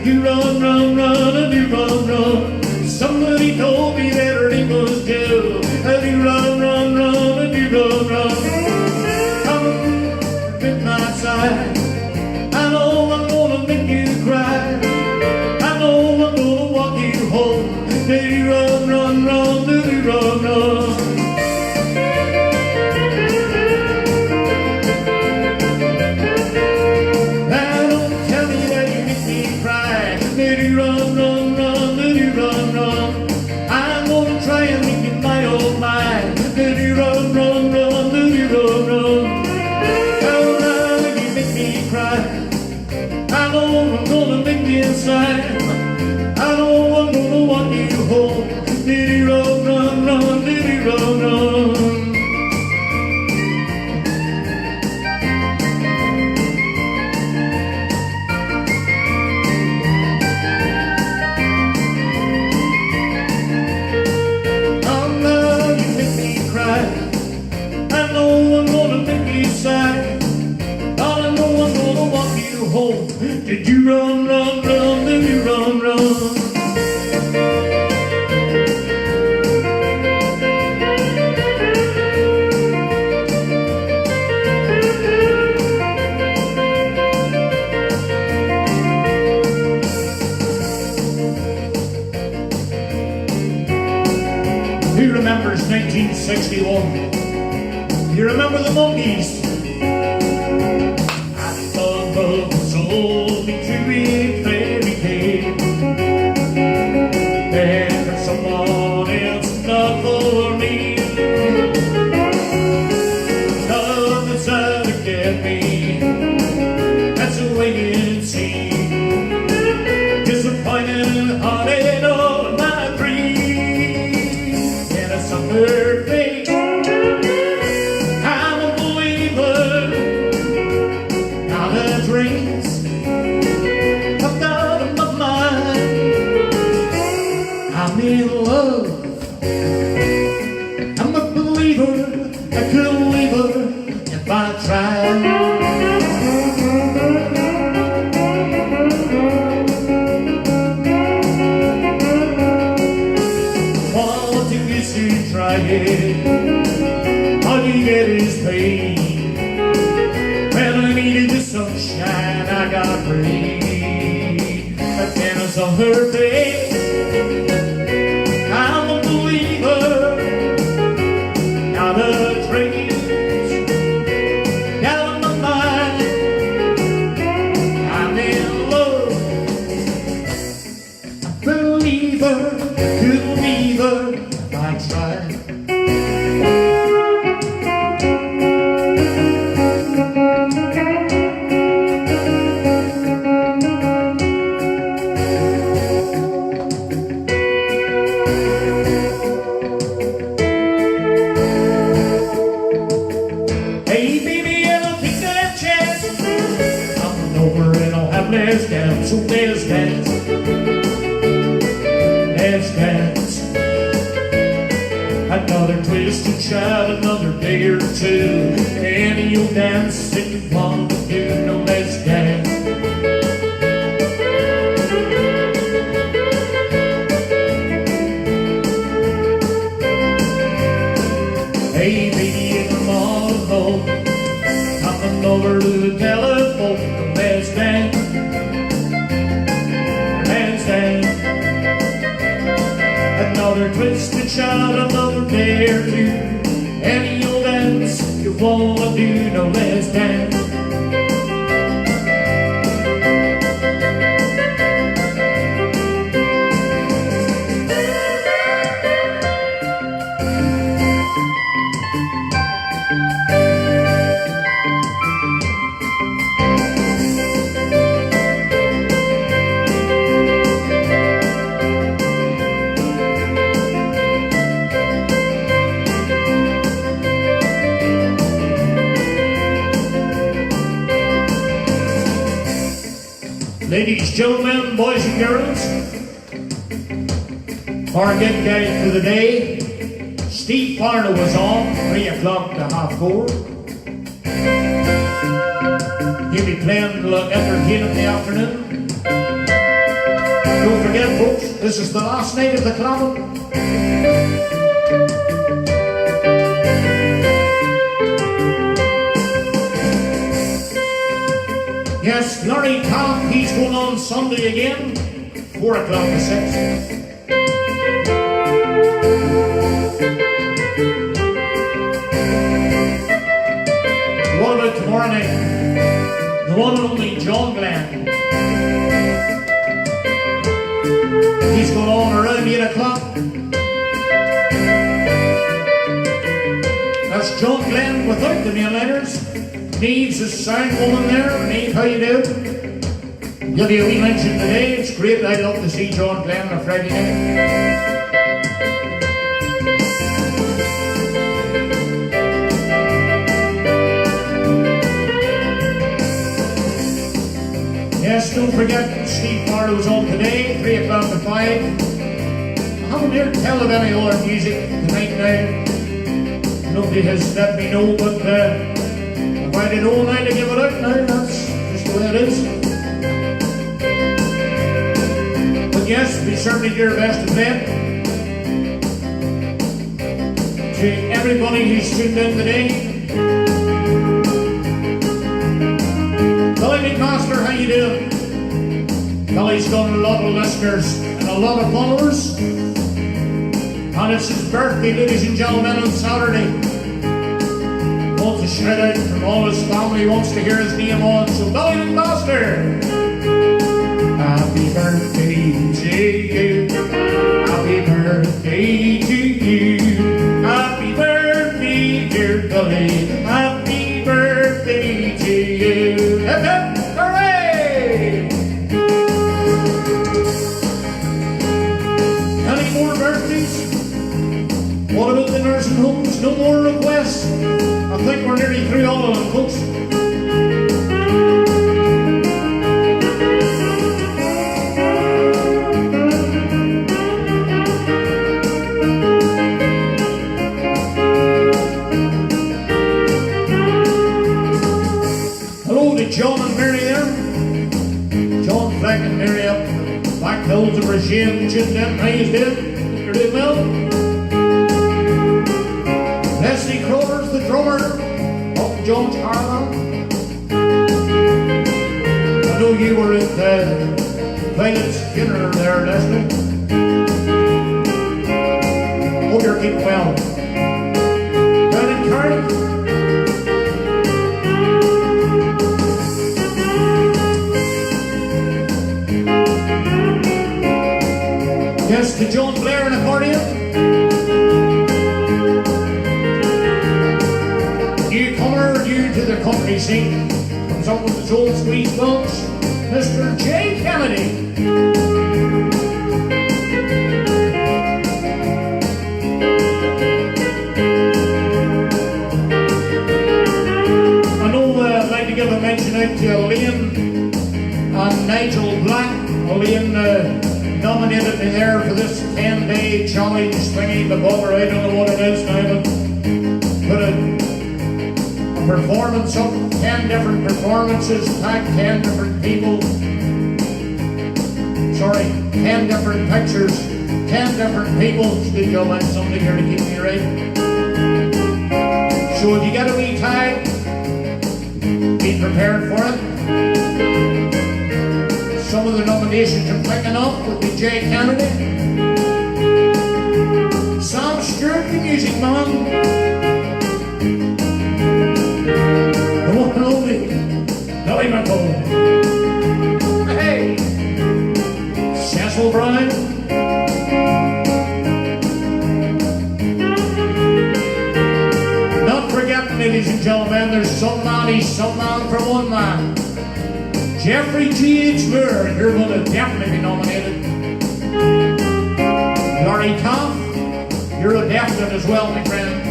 Speaker 1: You run, run, run, and you run, run. Somebody told me that her name was Jill. And you run, run, run, and you run, run. Come at my side. I know I'm gonna make you cry. I know I'm gonna walk you home. Did you run, run, run, did you run, run? Now don't tell me that you make me cry. Did you run, run, run, did you run, run? I'm gonna try and make you my old mind. Did you run, run, run, did you run, run? Now now you make me cry. I know I'm gonna make you inside. I know I'm gonna walk you home. Did you run, run, run, did you run, run? Oh now you make me cry. I know I'm gonna make you sigh. I know I'm gonna walk you home. Did you run, run, run, did you run, run? Who remembers 1961? You remember the Monkees? I thought love was only to be fairy tale. Then for someone else, not for me. Love that's out to get me. That's the way it seems. Disappointed and hearted all of my dreams. In a summer day. Dreams I've got in my mind. I'm in love. I'm a believer. I couldn't leave her if I tried. One thing is to try it. All you get is pain. When I needed the sunshine, I got rain. Again, I saw her face. I'm a believer. Not a trace. Down my mind. I'm in love. A believer. Couldn't leave her if I tried. let's dance, oh, let's dance. Let's dance. Another twisted child, another day or two. Any old dance that you want to do, no, let's dance. Hey, baby, I'm all alone. Coming over to the telephone, no, let's dance. Let's dance. Another twisted shot, another day or two. Any old dance you wanna do, no, let's dance. Ladies, gentlemen, boys and girls, our good guy for the day, Steve Farner was on 3 o'clock to 4:30. He'll be playing entertain in the afternoon. Don't forget, folks, this is the last night of the club. Yes, Larry Top, he's going on Sunday again, 4 o'clock to 6. What about tomorrow night? The one and only John Glenn. He's going on around 8 o'clock. That's John Glenn without the mainliners. Neve's a sound woman there. Neve, how you do? Give you a wee mention today. It's great. I'd love to see John Glenn on a Friday night. Yes, don't forget Steve Marlow's on today, 3 o'clock to 5. I haven't heard tell of any other music tonight now. Nobody has let me know, but I did all night to give it out now, that's just the way it is. But yes, we certainly do our best to play it. To everybody who's tuned in today. Billy McMaster, how you doing? Billy's got a lot of listeners and a lot of followers. And it's his birthday, ladies and gentlemen, on Saturday. Wants a shout out from all his family, wants to hear his name on. So Billy McMaster, happy birthday to you, happy birthday to you, happy birthday dear Billy, happy birthday to you. Hip hip, hooray! Any more birthdays? What about the nursing homes? No more requests? I think we're nearly through all of them, folks. Hello to John and Mary there. John Fleck and Mary up the back hills of Regime, Chinden. How you doing? You're doing well? Leslie Crowder's the drummer of Jones Caravan. I know you were at Violet's dinner there, Leslie. Hope you're keeping well. Down in Cardiff. Yes, to John Blair and accordion. Newcomer new to the country scene, comes up with his old squeeze bones, Mr. J. Kennedy. I know I'd like to give a mention out to Elaine And Nigel Black will be nominated me there for this 10-day challenge thingy. The bugger, I don't know what it is now, but put a performance up, 10 different performances, tag 10 different people. Sorry, 10 different pictures, 10 different people. Good job, I have somebody here to keep me right. So if you get a wee tag, be prepared for it. Some of the nominations I'm picking up would be Jay Kennedy, Sam Stewart, the music man, the one and only Billy McCall, hey, Cecil Bryan, not forgetting, ladies and gentlemen, there's some man, he's some man for one man. Jeffrey G.H. Moore, you're going to definitely be nominated. Laurie Toff, you're a definite as well, my friend.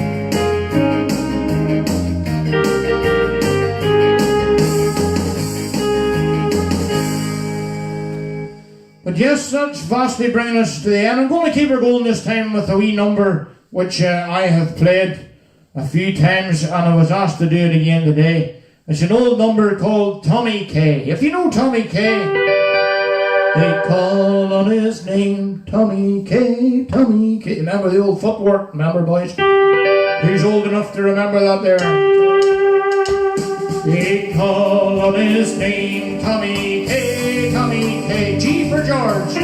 Speaker 1: But yes, that's vastly bringing us to the end. I'm going to keep her going this time with a wee number which I have played a few times, and I was asked to do it again today. It's an old number called Tommy K. If you know Tommy K, they call on his name Tommy K, Tommy K. Remember the old footwork? Remember, boys? Who's old enough to remember that there? They call on his name Tommy K, Tommy K. G for George.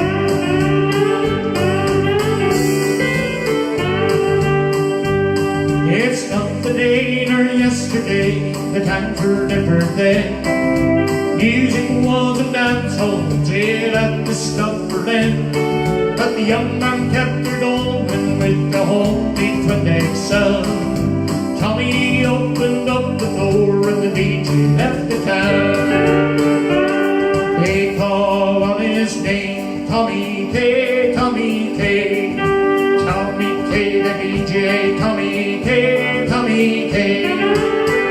Speaker 1: It's not the day nor yesterday, the times were different then. Music was a dance hall, played at the stopper then. But the young man kept her going with the homemade twin-deck sun. Tommy opened up the door and the DJ left the town. They call on his name Tommy K, Tommy K. Tommy K, the DJ, Tommy K, Tommy K.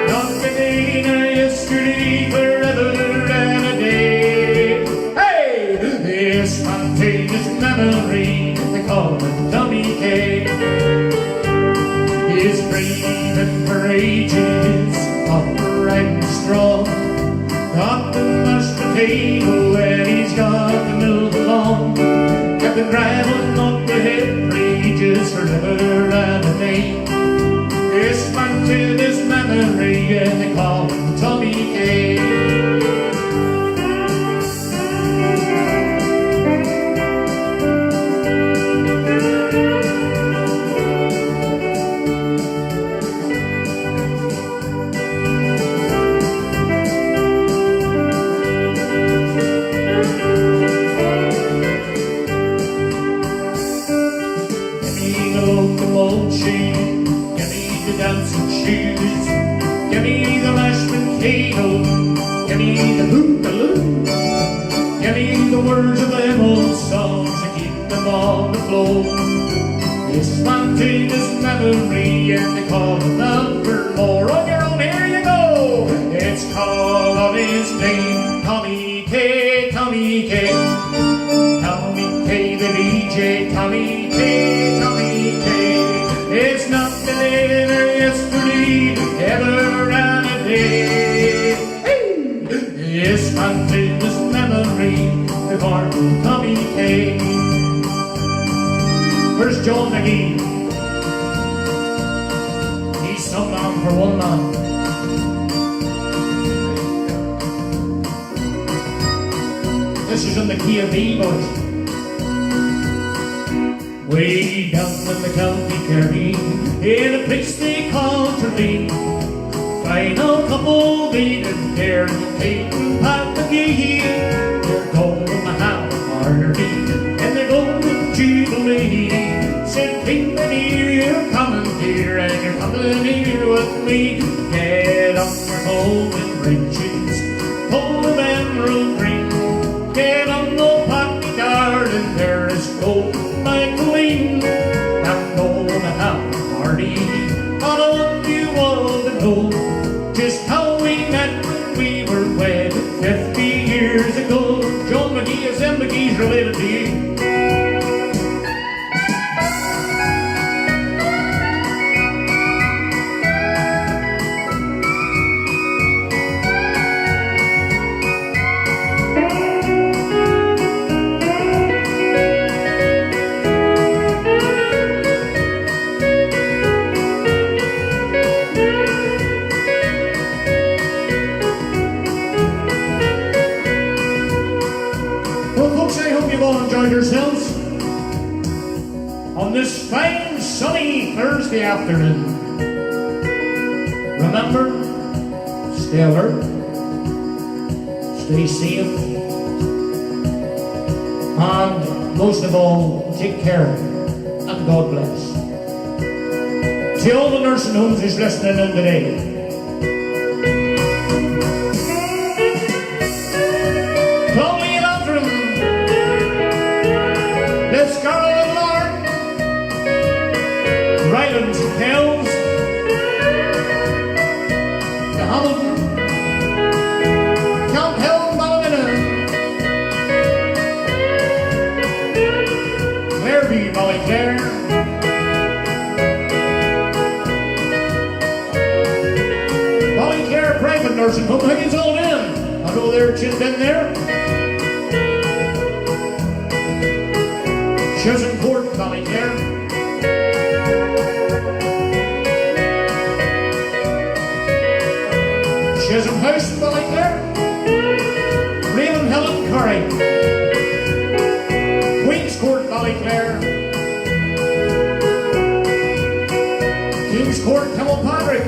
Speaker 1: Not the day nor yesterday, forever and a day. Hey! This spontaneous memory, they call it Tommy K. He's brave and courageous, upright and strong. Got the mashed potato and he's got the milk along. Kept the gravel up the hip bridges forever and a day. This man to this memory and they call him Tommy K. Words of them old songs to keep them on the floor. This spontaneous memory and they call it number more. On your own, here you go. It's called on his name, Tommy K, Tommy K. Tommy K, the DJ, Tommy K, Tommy K. It's not the day nor yesterday, ever and a day. Hey! This spontaneous memory, for Tommy K. Where's John McGee? He's some man for one man. This is in the key of B, boys. Way down in the county Kerry, in a place they call Tralee, final couple dated there, Peyton Pat McGee. They're going to have a party, and they're going to Jubilee. Said, Peyton, you're coming here, and you're coming here with me. Get on your golden bridges, full of emerald green. Get on the poppy garden, there is gold by Colleen. I'm going to have a party, I don't want you all to know just how we met when we were wedded 50 years ago. you've all enjoyed yourselves on this fine sunny Thursday afternoon. Remember, stay alert, stay safe, and most of all, take care, and God bless. To all the nursing homes who's listening in today, Clonley and Antrim, Liscarroll and Larne, Rylands and Kells, to Hamilton, Count Hill and Ballymena, Clairview, Ballyclare, Ballyclare Private Nursing Home, Higgins all in. I know they're tuned in there. Chisholm Court, Ballyclare. Chisholm House, Ballyclare. Raymond Hill and Curry. Queen's Court, Ballyclare. King's Court, Kilpatrick.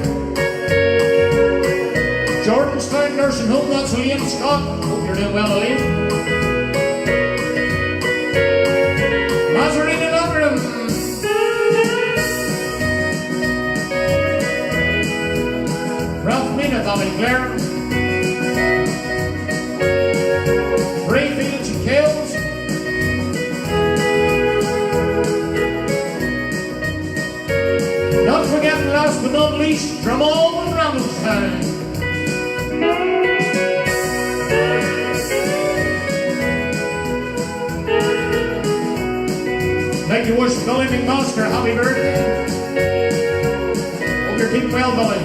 Speaker 1: Jordanstown Nursing Home, that's Liam Scott. Hope you're doing well, Liam. Mazarine and Antrim. Rathmina, Ballyclare. Brayfields and Kells. Not forgetting, last but not least, Dromore and Ramstown. Like to wish Billy McMaster happy birthday. Hope you're keeping well, Billy.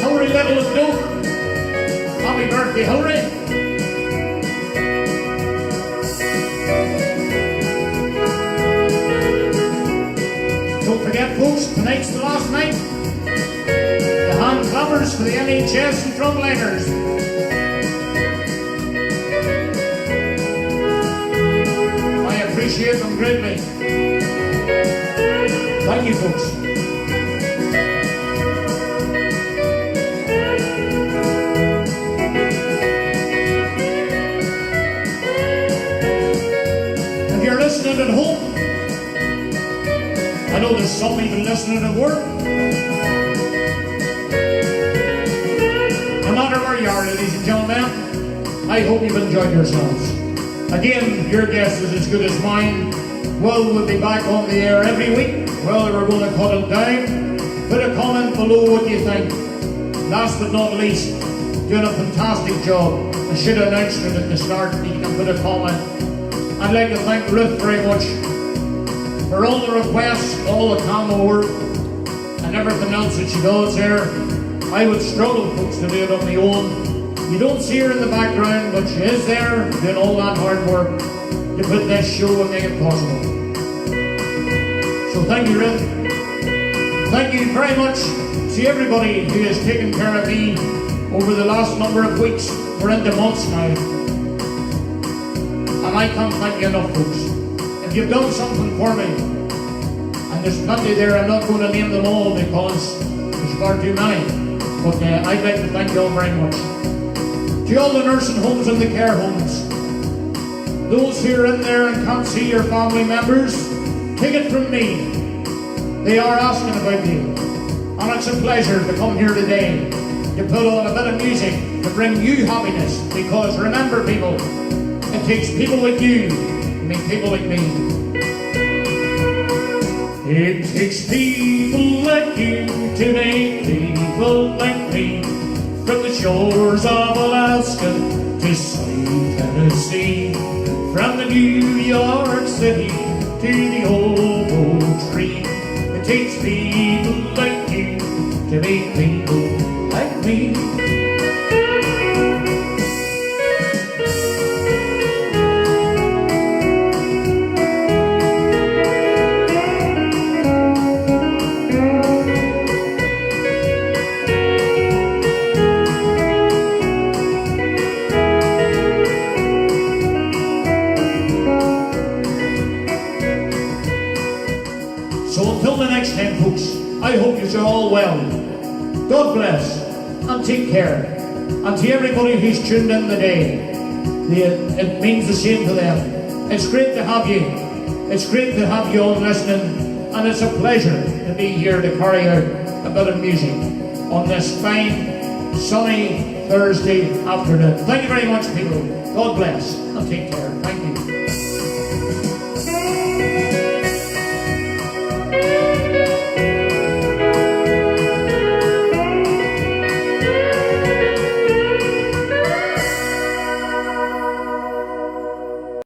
Speaker 1: Hillary Little is Dover. Happy birthday, Hillary. Don't forget, folks, tonight's the last night. The hand clappers for the NHS and drumliners. Appreciate them greatly. Thank you, folks. If you're listening at home, I know there's some even listening at work. No matter where you are, ladies and gentlemen, I hope you've enjoyed yourselves. Again, your guess is as good as mine. Well, we'll be back on the air every week. Well, we're going to cut it down. Put a comment below what you think. Last but not least, doing a fantastic job. I should have announced it at the start. You can put a comment. I'd like to thank Ruth very much for all the requests, all the camo work, and everything else that she does here. I would struggle, folks, to do it on my own. You don't see her in the background, but she is there doing all that hard work to put this show and make it possible. So thank you, Ruth. Thank you very much to everybody who has taken care of me over the last number of weeks. We're into months now. And I can't thank you enough, folks. If you've done something for me, and there's plenty there, I'm not going to name them all because there's far too many. But I'd like to thank you all very much. To all the nursing homes and the care homes, those who are in there and can't see your family members, take it from me. They are asking about you. And it's a pleasure to come here today to put on a bit of music to bring you happiness. Because remember, people, it takes people like you to make people like me. It takes people like you to make people like me. From the shores of Alaska to sweet Tennessee, from the New York City to the old oak tree, it takes people like you to make people like me. I hope you're all well. God bless and take care. And to everybody who's tuned in today, it means the same to them. It's great to have you. It's great to have you all listening, and it's a pleasure to be here to carry out a bit of music on this fine, sunny Thursday afternoon. Thank you very much, people. God bless and take care. Thank you.